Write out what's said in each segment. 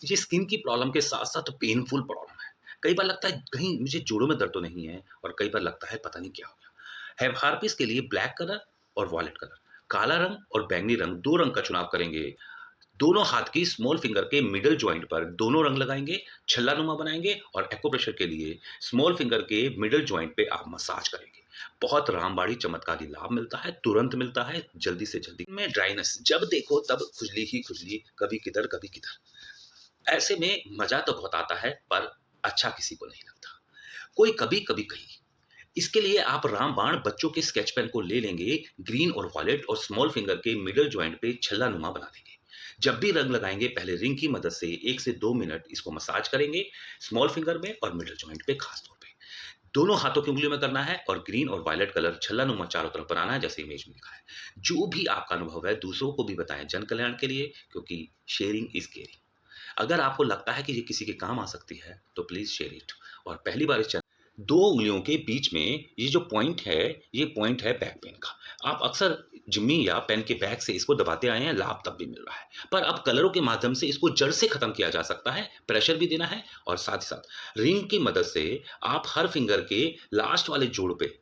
ये स्किन की प्रॉब्लम के साथ-साथ पेनफुल प्रॉब्लम है। कई बार लगता है कहीं मुझे जोड़ों में दर्द तो नहीं है और कई बार लगता है पता नहीं क्या हो गया। हेरपिस के लिए ब्लैक कलर और वॉयलेट कलर, काला रंग और बैंगनी रंग 2 रंग का चुनाव करेंगे। दोनों हाथ की स्मॉल फिंगर के मिडल जॉइंट पर दोनों रंग लगाएँगे, छल्ला-नुमा बनाएँगे और एक्यूप्रेशर के लिए स्मॉल फिंगर के मिडल जॉइंट पे आप मसाज करेंगे। बहुत रामबाड़ी चमत्कारी लाभ मिलता है, तुरंत मिलता है, जल्दी से जल्दी। में ड्राइनेस, जब देखो तब खुजली ही खुजली, कभी किधर, कभी किधर। ऐसे में मज़ा तो बहुत आता है, पर अच्छा किसी को नहीं लगता। कोई कभी-कभी कहीं। इसके लिए आप रामबाण बच्चों के स्केच पेन को ले लेंगे, ग्रीन और वॉयलेट और स्मॉल फिंगर के मिडल जॉइंट पे छल्ला-नुमा बना देंगे। जब भी रंग लगाएँगे, पहले रिंग की मदद से 1 से 2 मिनट इसको मसाज करेंगे, स्मॉल फिंगर में और मिडल जॉइंट पे खास तौर पे। दोनों हाथों की उँगलियों में करना है और ग्रीन और वॉयलेट कलर छल्ला-नुमा चारों तरफ बनाना है, जैसे इमेज में दिखा है। जो भी आपका अनुभव है, दूसरों को भी बताएँ जन कल्याण के लिए, क्योंकि शेयरिंग इज़ केयरिंग। अगर आपको लगता है कि ये किसी के काम आ सकती है, तो प्लीज़ शेयर इट। और पहली बार इस चैनल 2 उँगलियों के बीच में ये जो पॉइंट है, ये पॉइंट है बैक पेन का। आप अक्सर जिम्मी या पेन के बैक से इसको दबाते आए हैं, लाभ तब भी मिल रहा है। पर अब कलरों के माध्यम से इसको जड़ से खत्म किया जा सकता है, प्रेशर भी देना है और साथ ही साथ रिंग की मदद से आप हर फिंगर के लास्ट वाले जोड़ पे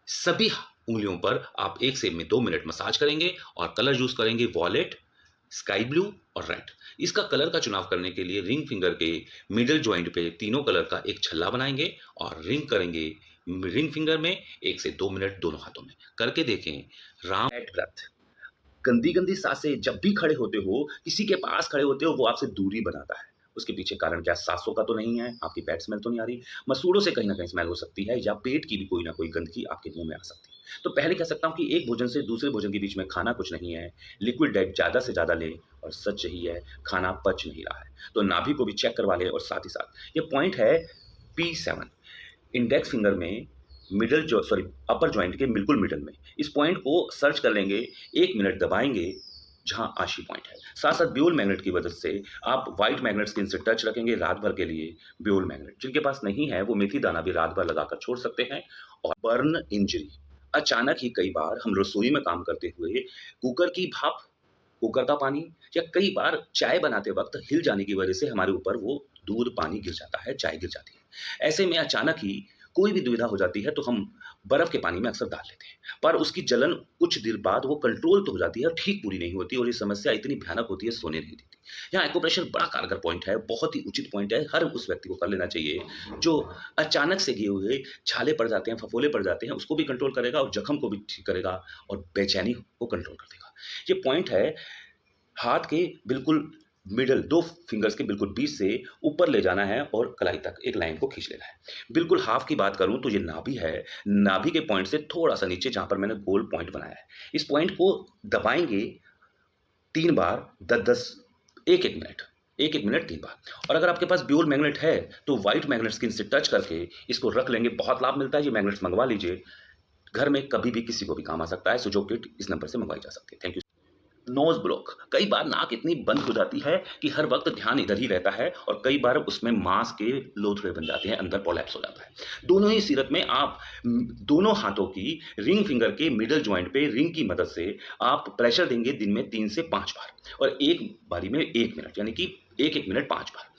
सभी उँगलियों पर आप 1 से 2 मिनट मसाज करेंगे और कलर यूज़ करेंगे वॉयलेट, स्काई ब्लू और रेड। इसका कलर का चुनाव करने के लिए रिंग फिंगर के मिडल जॉइंट पे तीनों कलर का एक छल्ला बनाएँगे और रिंग करेंगे रिंग फिंगर में 1 से 2 मिनट दोनों हाथों में। करके देखें, राम एट ब्रेथ। गंदी-गंदी साँसें जब भी खड़े होते हो, किसी के पास खड़े होते हो, वो आपसे दूरी बनाता है। उसके पीछे कारण क्या साँसों का तो नहीं है, आपकी बैड स्मेल तो नहीं आ रही, मसूड़ों से कहीं न कहीं स्मेल हो सकती है या पेट की भी कोई न कोई गंदगी आपके मुँह में आ सकती है। तो पहले कह सकता हूँ कि एक भोजन से दूसरे भोजन के बीच में खाना कुछ नहीं है, लिक्विड डाइट ज़्यादा से ज़्यादा लें और सच यही है, खाना पच नहीं रहा है। तो नाभि को भी चेक करवा लें और साथ ही साथ ये पॉइंट है P7, इंडेक्स फिंगर में अपर जॉइंट के बिल्कुल मिडल में। इस पॉइंट को सर्च कर लेंगे, 1 मिनट दबाएँगे, जहाँ आशी पॉइंट है। साथ-साथ ब्यूल मैग्नेट की मदद से आप व्हाइट मैग्नेट स्किन से टच रखेंगे रात भर के लिए। ब्यूल मैग्नेट जिनके पास नहीं है, वो मेथी दाना भी रात भर लगाकर छोड़ सकते हैं। और बर्न इंजरी, अचानक ही कई बार हम रसोई में काम करते हुए कुकर की भाप, कुकर का पानी या कई बार चाय बनाते वक़्त हिल जाने की वजह से हमारे ऊपर वो दूध पानी गिर जाता है, चाय गिर जाती है। ऐसे में अचानक ही कोई भी दुविधा हो जाती है, तो हम बर्फ़ के पानी में अक्सर डाल लेते हैं। पर उसकी जलन कुछ देर बाद वो कंट्रोल तो हो जाती है और ठीक पूरी नहीं होती और ये समस्या इतनी भयानक होती है, सोने नहीं देती। यहाँ एक्यूप्रेशर बड़ा कारगर पॉइंट है, बहुत ही उचित पॉइंट है, हर उस व्यक्ति को कर लेना चाहिए, जो अचानक से गिरे हुए छाले पड़ जाते हैं, फफोले पड़ जाते हैं, उसको भी कंट्रोल करेगा और जख्म को भी ठीक करेगा और बेचैनी को कंट्रोल कर देगा। ये पॉइंट है हाथ के बिल्कुल मिडल 2 फिंगर्स के बिल्कुल बीच से ऊपर ले जाना है और कलाई तक एक लाइन को खींच लेना है। बिल्कुल हाफ की बात करूँ तो ये नाभि है, नाभि के पॉइंट से थोड़ा-सा नीचे जहाँ पर मैंने गोल पॉइंट बनाया है। इस पॉइंट को दबाएँगे 3 बार 10-10 1-1 मिनट, 1-1 मिनट 3 बार। और अगर आपके पास ब्यूल मैग्नेट है, तो व्हाइट मैग्नेट स्किन से टच करके इसको रख लेंगे, बहुत लाभ मिलता है। ये मैग्नेट्स मँगवा लीजिए, घर में कभी भी किसी को भी काम आ सकता है। सुजोग किट इस नंबर से मँगवाई जा सकती है। Thank you. नोज़ ब्लॉक, कई बार नाक इतनी बंद हो जाती है कि हर वक़्त ध्यान इधर ही रहता है और कई बार उसमें मांस के लोथड़े बन जाते हैं, अंदर कोलैप्स हो जाता है। दोनों ही सीरत में आप दोनों हाथों की रिंग फिंगर के मिडल जॉइंट पे रिंग की मदद से आप प्रेशर देंगे दिन में 3 से 5 बार और एक बारी में 1 मिनट, यानी कि 1-1 मिनट 5 बार।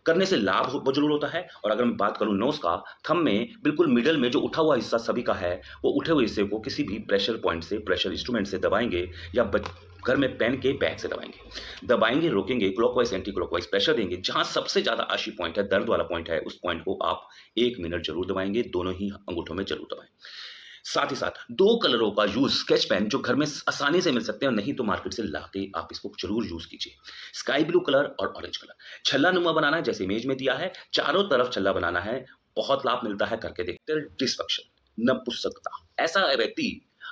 करने से लाभ बहुत ज़रूर होता है। और अगर मैं बात करूँ नोज़ का, थंब में बिल्कुल मिडल में जो उठा हुआ हिस्सा सभी का है, वो उठे हुए हिस्से को किसी भी प्रेशर पॉइंट से, प्रेशर इंस्ट्रूमेंट से दबाएँगे या घर में पेन के बैक से दबाएँगे। दबाएँगे, रोकेंगे, क्लॉकवाइज़, एंटी क्लॉकवाइज़ प्रेशर देंगे। जहाँ सबसे ज़्यादा आशी पॉइंट है, दर्द वाला पॉइंट है, उस पॉइंट को आप 1 मिनट ज़रूर दबाएँगे, दोनों ही अंगूठों में ज़रूर दबाएँ। साथ ही साथ 2 कलरों का यूज़, स्केच पेन जो घर में आसानी से मिल सकते हैं और नहीं तो मार्केट से लाके आप इसको ज़रूर यूज़ कीजिए। स्काई ब्लू कलर और ऑरेंज कलर। छल्ला-नुमा बनाना है जैसे इमेज में दिया है, चारों तरफ छल्ला बनाना है, बहुत लाभ मिलता है, करके देखते हैं। डिसफंक्शन, नपुंसकता, ऐसा व्यक्ति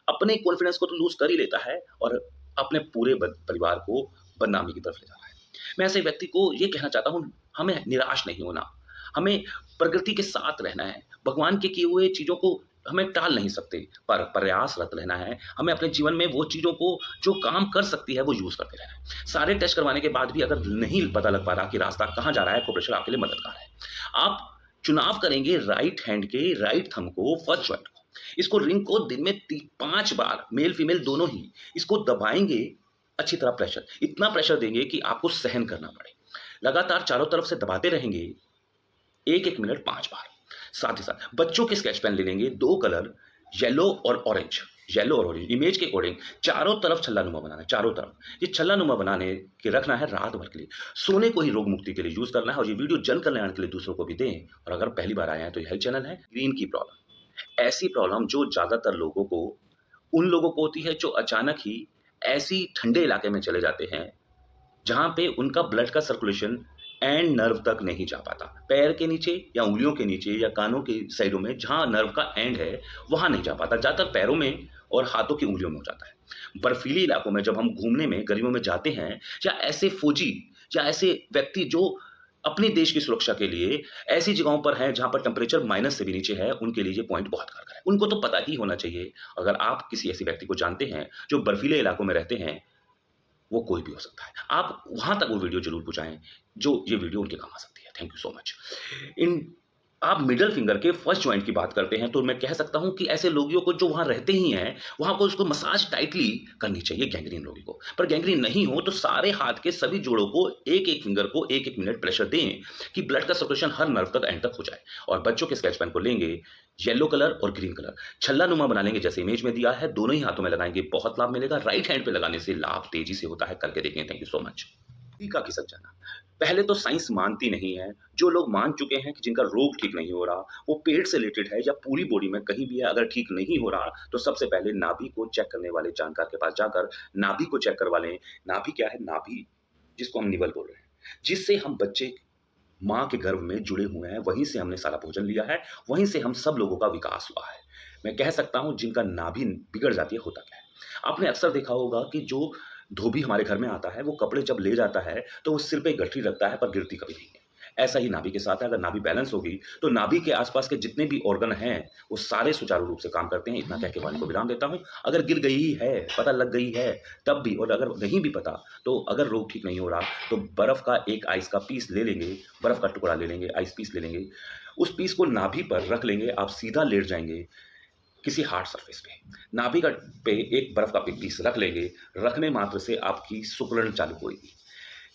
अपने कॉन्फिडेंस को तो लूज़ कर ही लेता है और अपने पूरे परिवार को बदनामी की तरफ ले जा रहा है। मैं ऐसे व्यक्ति को ये कहना चाहता हूँ, हमें निराश नहीं होना, हमें प्रकृति के साथ रहना है, भगवान के किए हुए चीज़ों को हमें टाल नहीं सकते, पर प्रयासरत रहना है। हमें अपने जीवन में वो चीज़ों को जो काम कर सकती है, वो यूज़ करते रहना है। सारे टेस्ट करवाने के बाद भी अगर नहीं पता लग पा रहा कि रास्ता कहाँ जा रहा है, एक्यूप्रेशर आपके लिए मददगार है। आप चुनाव करेंगे राइट हैंड के राइट थंब को, फर्स्ट जॉइंट को। इसको रिंग को दिन में 5 बार, मेल फीमेल दोनों ही, इसको दबाएँगे अच्छी तरह प्रेशर, इतना प्रेशर देंगे कि आपको सहन करना पड़े। लगातार चारों तरफ से दबाते रहेंगे 1-1 मिनट 5 बार। साथ ही साथ बच्चों के स्केच पेन ले लेंगे 2 कलर येलो और ऑरेंज, येलो और ऑरेंज इमेज के अकॉर्डिंग चारों तरफ छल्ला-नुमा बनाना है, चारों तरफ। ये छल्ला-नुमा बनाने के रखना है रात भर के लिए। सोने को ही रोग मुक्ति के लिए यूज़ करना है और ये वीडियो जन कल्याण के लिए दूसरों को भी दें। और अगर पहली बार आए हैं तो यही चैनल है। ग्रीन की प्रॉब्लम, ऐसी प्रॉब्लम जो ज़्यादातर लोगों को उन लोगों को होती है जो अचानक ही ऐसी ठंडे इलाके में चले जाते हैं जहाँ पे उनका ब्लड का सर्कुलेशन एंड नर्व तक नहीं जा पाता। पैर के नीचे या उंगलियों के नीचे या कानों की साइडों में जहाँ नर्व का एंड है, वहाँ नहीं जा पाता। ज़्यादातर पैरों में और हाथों की उंगलियों में हो जाता है। बर्फीली इलाकों में जब हम घूमने में गर्मियों में जाते हैं या ऐसे फौजी या ऐसे व्यक्ति जो अपने देश की सुरक्षा के लिए ऐसी जगहों पर हैं जहाँ पर टेम्परेचर माइनस से भी नीचे है, उनके लिए ये पॉइंट बहुत कारगर है। उनको तो पता ही होना चाहिए। अगर आप किसी ऐसे व्यक्ति को जानते हैं जो बर्फीले इलाकों में रहते हैं, वो कोई भी हो सकता है। आप वहाँ तक वो वीडियो ज़रूर पहुँचाएँ, जो ये वीडियो उनके काम आ सकती है। Thank you so much. इन आप मिडल फिंगर के फर्स्ट जॉइंट की बात करते हैं, तो मैं कह सकता हूँ कि ऐसे लोगों को जो वहाँ रहते ही हैं, वहाँ को उसको मसाज टाइटली करनी चाहिए गैंग्रीन रोगी को। पर गैंग्रीन नहीं हो तो सारे हाथ के सभी जोड़ों को एक-एक फिंगर को 1-1 मिनट प्रेशर दें कि ब्लड का सर्कुलेशन हर नर्व तक एंड तक हो जाए। और बच्चों के स्केच पेन को लेंगे येलो कलर और ग्रीन कलर, छल्ला-नुमा बना लेंगे जैसे इमेज में दिया है, दोनों ही हाथों में लगाएँगे, बहुत लाभ मिलेगा। राइट हैंड पे लगाने से लाभ तेज़ी से होता है, करके देखें। Thank you so much. टीका खिसक जाना, पहले तो साइंस मानती नहीं है। जो लोग मान चुके हैं कि जिनका रोग ठीक नहीं हो रहा, वो पेट से रिलेटेड है या पूरी बॉडी में कहीं भी है, अगर ठीक नहीं हो रहा, तो सबसे पहले नाभि को चेक करने वाले जानकार के पास जाकर नाभि को चेक करवा लें। नाभि क्या है? नाभि जिसको हम निवल बोल रहे हैं, जिससे हम बच्चे माँ के गर्भ में जुड़े हुए हैं, वहीं से हमने सारा भोजन लिया है, वहीं से हम सब लोगों का विकास हुआ है। मैं कह सकता हूँ जिनका नाभि बिगड़ जाती है, होता क्या है? आपने अक्सर देखा होगा कि जो धोबी हमारे घर में आता है, वो कपड़े जब ले जाता है, तो वो सिर पे गठरी रखता है पर गिरती कभी नहीं है। ऐसा ही नाभि के साथ है, अगर नाभि बैलेंस होगी, तो नाभि के आस-पास के जितने भी ऑर्गन हैं, वो सारे सुचारू रूप से काम करते हैं। इतना कह के वाणी को विराम देता हूँ। अगर गिर गई ही है, पता लग गई है, तब भी, और अगर नहीं भी पता, तो अगर रोग ठीक नहीं हो रहा, तो बर्फ़ का एक आइस का पीस ले लेंगे, बर्फ़ का टुकड़ा ले लेंगे, आइस पीस ले लेंगे, उस पीस को नाभि पर रख लेंगे, आप सीधा लेट जाएँगे किसी हार्ड सरफेस पे। नाभि का पे एक बर्फ़ का पीस रख लेंगे, रखने मात्र से आपकी सुकलन चालू होएगी।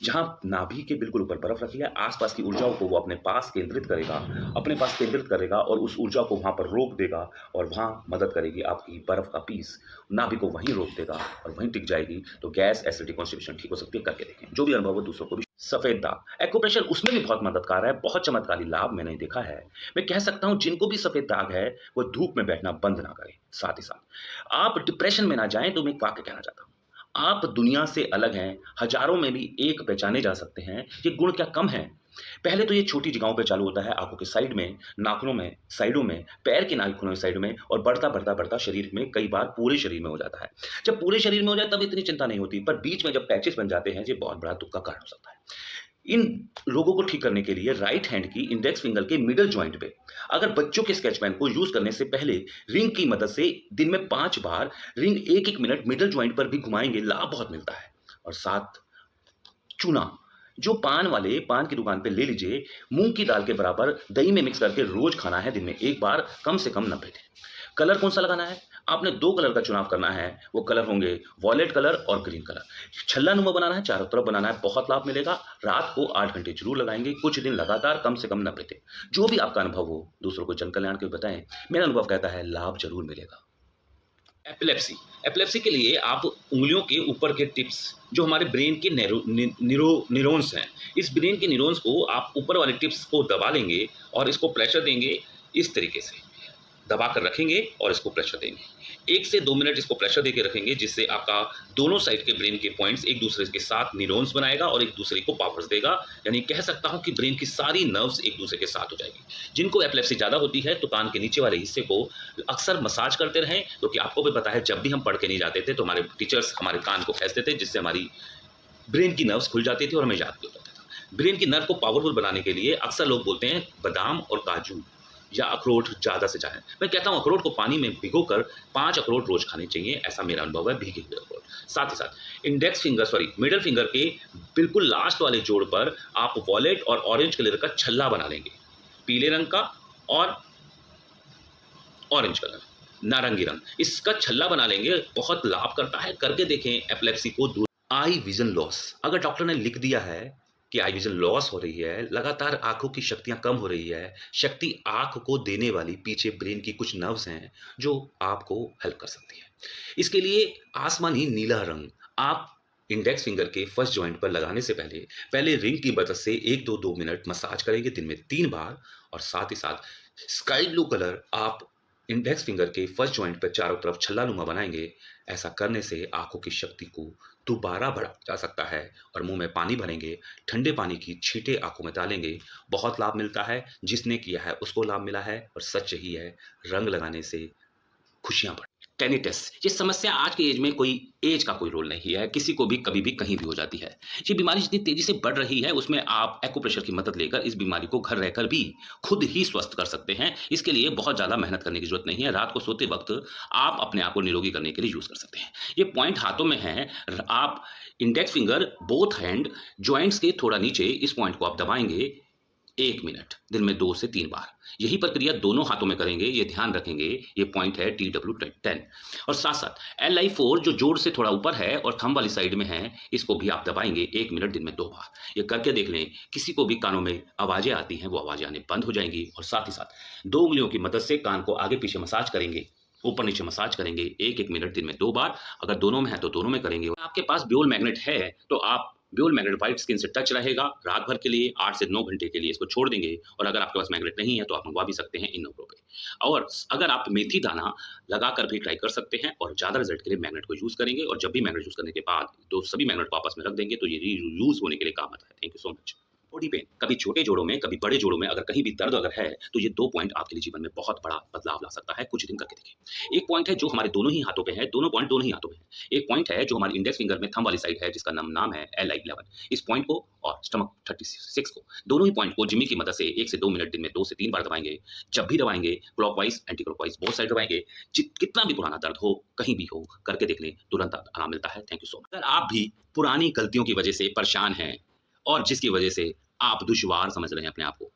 जहाँ नाभि के बिल्कुल ऊपर बर्फ़ रखी है, आस-पास की ऊर्जाओं को वो अपने पास केंद्रित करेगा और उस ऊर्जा को वहाँ पर रोक देगा और वहाँ मदद करेगी आपकी बर्फ़ का पीस, नाभि को वहीं रोक देगा और वहीं टिक जाएगी, तो गैस, एसिडिटी, कॉन्स्टिपेशन ठीक हो सकती है, करके देखें। जो भी अनुभव हो दूसरों को भी। सफ़ेद दाग, एक्यूप्रेशर उसमें भी बहुत मददगार है, बहुत चमत्कारी लाभ मैंने देखा है। मैं कह सकता हूँ जिनको भी सफ़ेद दाग है, वो धूप में बैठना बंद ना करें। साथ ही साथ आप डिप्रेशन में ना जाएँ, तो मैं एक वाक्य कहना चाहता हूँ। आप दुनिया से अलग हैं, हज़ारों में भी एक पहचाने जा सकते हैं। ये गुण क्या कम हैं? पहले तो ये छोटी जगहों पे चालू होता है, आँखों के साइड में, नाखूनों में, साइडों में, पैर के नाखूनों के साइड में, और बढ़ता शरीर में, कई बार पूरे शरीर में हो जाता है। जब पूरे शरीर में हो जाए तब इतनी चिंता नहीं होती, पर बीच में जब पैचेस बन जाते हैं, ये बहुत बड़ा दुःख का कारण हो सकता है। इन रोगों को ठीक करने के लिए राइट हैंड की इंडेक्स फिंगर के मिडल जॉइंट पे अगर बच्चों के स्केच पेन को यूज करने से पहले रिंग की मदद से दिन में 5 बार रिंग 1-1 मिनट मिडल जॉइंट पर भी घुमाएंगे, लाभ बहुत मिलता है। और साथ चूना, जो पान की दुकान पे ले लीजिए, मूंग की दाल के बराबर दही में मिक्स करके रोज खाना है, दिन में 1 बार, कम से कम 90 दिन। कलर कौन सा लगाना है? आपने 2 कलर का चुनाव करना है। वो कलर होंगे वॉयलेट कलर और ग्रीन कलर। छल्ला-नुमा बनाना है, चारों तरफ बनाना है, बहुत लाभ मिलेगा। रात को 8 घंटे जरूर लगाएंगे, कुछ दिन लगातार, कम से कम 90 दिन। जो भी आपका अनुभव हो, दूसरों को जन कल्याण के बताएं। मेरा अनुभव कहता है लाभ जरूर मिलेगा। एपिलेप्सी, एपिलेप्सी के लिए आप उंगलियों के ऊपर के टिप्स, जो हमारे ब्रेन के न्यूरॉन्स हैं, इस ब्रेन के न्यूरॉन्स को आप ऊपर वाले टिप्स को दबा लेंगे और इसको प्रेशर देंगे। इस तरीके से दबा कर रखेंगे और इसको प्रेशर देंगे। 1 से 2 मिनट इसको प्रेशर देके रखेंगे, जिससे आपका दोनों साइड के ब्रेन के पॉइंट्स एक दूसरे के साथ न्यूरॉन्स बनाएगा और एक दूसरे को पावर्स देगा। यानी कह सकता हूं कि ब्रेन की सारी नर्व्स एक दूसरे के साथ हो जाएगी। जिनको एपिलेप्सी ज़्यादा होती है, तो कान के नीचे वाले हिस्से को अक्सर मसाज करते रहें, क्योंकि आपको भी पता है जब भी हम पढ़ के नहीं जाते थे तो हमारे टीचर्स हमारे कान को खींचते थे, जिससे हमारी ब्रेन की नर्व्स खुल जाती थी और हमें याद भी हो जाता था। ब्रेन की नर्व को पावरफुल बनाने के लिए अक्सर लोग बोलते हैं बादाम और काजू या अखरोट ज़्यादा से ज़्यादा। मैं कहता हूँ अखरोट को पानी में भिगोकर 5 अखरोट रोज खाने चाहिए, ऐसा मेरा अनुभव है, भीगे हुए अखरोट। साथ ही साथ मिडल फिंगर के बिल्कुल लास्ट वाले जोड़ पर आप वॉयलेट और ऑरेंज कलर का छल्ला बना लेंगे, पीले रंग का और ऑरेंज कलर, नारंगी रंग, इसका छल्ला बना लेंगे, बहुत लाभ करता है, करके देखें एपिलेप्सी को दूर। आई विजन लॉस, अगर डॉक्टर ने लिख दिया है कि आई विज़न लॉस हो रही है, लगातार आँखों की शक्तियाँ कम हो रही है, शक्ति आँख को देने वाली पीछे ब्रेन की कुछ नर्व्स हैं, जो आपको हेल्प कर सकती है। इसके लिए आसमानी नीला रंग आप इंडेक्स फिंगर के फर्स्ट जॉइंट पर लगाने से पहले रिंग की मदद से 1-2 मिनट मसाज करेंगे दिन में 3 बार और साथ ही साथ स्काई ब्लू कलर आप इंडेक्स फिंगर के फर्स्ट जॉइंट पर चारों तरफ छल्लानुमा बनाएँगे। ऐसा करने से आँखों की शक्ति को दोबारा बढ़ाया जा सकता है और मुँह में पानी भरेंगे, ठंडे पानी की छींटे आँखों में डालेंगे, बहुत लाभ मिलता है। जिसने किया है उसको लाभ मिला है और सच यही है, रंग लगाने से खुशियाँ बढ़ टेनिटस ये समस्या आज के एज में कोई एज का कोई रोल नहीं है, किसी को भी कभी भी कहीं भी हो जाती है। ये बीमारी जितनी तेज़ी से बढ़ रही है उसमें आप एक्यूप्रेशर की मदद लेकर इस बीमारी को घर रहकर भी खुद ही स्वस्थ कर सकते हैं। इसके लिए बहुत ज़्यादा मेहनत करने की ज़रूरत नहीं है। रात को सोते वक़्त आप अपने आप को निरोगी करने के लिए यूज़ कर सकते हैं। ये पॉइंट हाथों में है, आप index finger both hand joints के थोड़ा नीचे इस पॉइंट को आप दबाएँगे 1 मिनट, दिन में 2 से 3 बार। यही प्रक्रिया दोनों हाथों में करेंगे, ये ध्यान रखेंगे, ये पॉइंट है TW10 और साथ-साथ LI4 जो जोड़ से थोड़ा ऊपर है और थंब वाली साइड में है, इसको भी आप दबाएँगे 1 मिनट दिन में 2 बार। ये करके देख लें, किसी को भी कानों में आवाज़ें आती हैं, वो आवाज़ें आने बंद हो जाएँगी और साथ ही साथ 2 उँगलियों की मदद से कान को आगे-पीछे मसाज करेंगे, ऊपर-नीचे मसाज करेंगे 1-1 मिनट दिन में 2 बार। अगर दोनों में है तो दोनों में करेंगे। आपके पास ड्यूल मैग्नेट है, तो आप ड्यूल मैग्नेट व्हाइट स्किन से टच रहेगा रात भर के लिए 8 से 9 घंटे के लिए इसको छोड़ देंगे और अगर आपके पास मैग्नेट नहीं है तो आप मंगवा भी सकते हैं इन नंबरों पे। और अगर आप मेथी दाना लगाकर भी ट्राई कर सकते हैं और ज़्यादा रिजल्ट के लिए मैग्नेट को यूज़ करेंगे और जब भी मैग्नेट यूज़ करने के बाद तो सभी मैग्नेट को आपस में रख देंगे तो ये रीयूज़ होने के लिए काम आता है। Thank you so much. Body pain, कभी छोटे जोड़ों में, कभी बड़े जोड़ों में अगर कहीं भी दर्द अगर है, तो ये 2 पॉइंट आपके लिए जीवन में बहुत बड़ा बदलाव ला सकता है, कुछ दिन करके देखिए। एक पॉइंट है जो हमारे दोनों ही हाथों पे है, दोनों पॉइंट दोनों ही हाथों में है। एक पॉइंट है जो हमारे इंडेक्स फिंगर में थंब वाली साइड है जिसका नाम है LI11। इस पॉइंट को और स्टमक 36 को, दोनों ही पॉइंट को जिमी की मदद से 1 से 2 मिनट दिन में 2 से 3 बार दबाएँगे। जब भी दबाएँगे clockwise, anti clockwise both side दबाएँगे। कितना भी पुराना दर्द हो, कहीं भी हो, करके देख लें, तुरंत आराम मिलता है। Thank you so much. अगर आप भी पुरानी गलतियों की वजह से परेशान हैं और जिसकी वजह से आप दुश्वार समझ रहे हैं अपने आप को,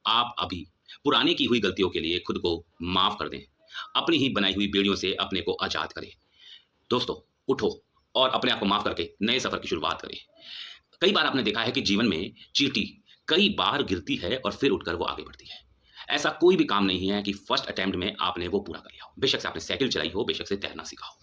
आप अभी पुरानी की हुई गलतियों के लिए खुद को माफ़ कर दें। अपनी ही बनाई हुई बेड़ियों से अपने को आज़ाद करें। दोस्तों, उठो और अपने आप को माफ़ करके नए सफ़र की शुरुआत करें। कई बार आपने देखा है कि जीवन में चींटी कई बार गिरती है और फिर उठकर वो आगे बढ़ती है। ऐसा कोई भी काम नहीं है कि फर्स्ट अटेम्प्ट में आपने वो पूरा कर लिया हो। बेशक से आपने साइकिल चलाई हो, बेशक से तैरना सीखा हो।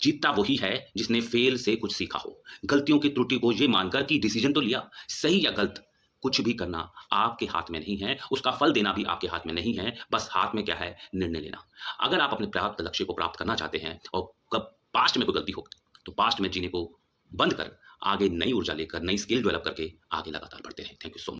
जीतता वही है जिसने फेल से कुछ सीखा हो। गलतियों की त्रुटि को ये मानकर कि डिसीजन तो लिया, सही या गलत कुछ भी करना आपके हाथ में नहीं है, उसका फल देना भी आपके हाथ में नहीं है, बस हाथ में क्या है, निर्णय लेना। अगर आप अपने प्राप्त लक्ष्य को प्राप्त करना चाहते हैं और कब पास्ट में कोई गलती हो, तो पास्ट में जीने को बंद कर आगे नई ऊर्जा लेकर, नई स्किल डेवलप करके आगे लगातार बढ़ते रहें। Thank you so much.